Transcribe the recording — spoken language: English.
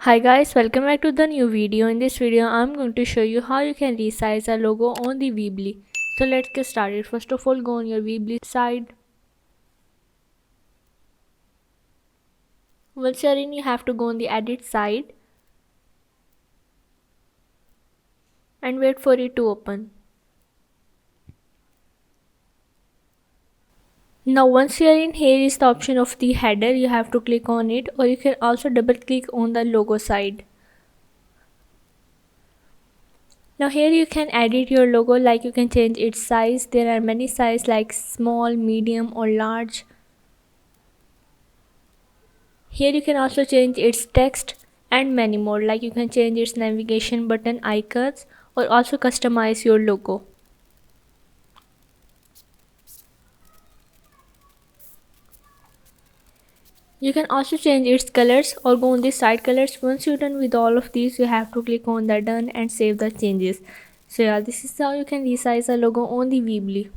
Hi guys, welcome back to the new video. In this video, I'm going to show you how you can resize a logo on the Weebly. So let's get started. First of all, go on your Weebly side. Once you're in, you have to go on the edit side and wait for it to open. Now once you're in, here is the option of the header. You have to click on it, or you can also double click on the logo side. Now here you can edit your logo, like you can change its size. There are many sizes like small, medium or large. Here you can also change its text and many more, like you can change its navigation button icons or also customize your logo. You can also change its colors or go on the side colors. Once you're done with all of these, you have to click on the done and save the changes. So yeah, this is how you can resize a logo on the Weebly.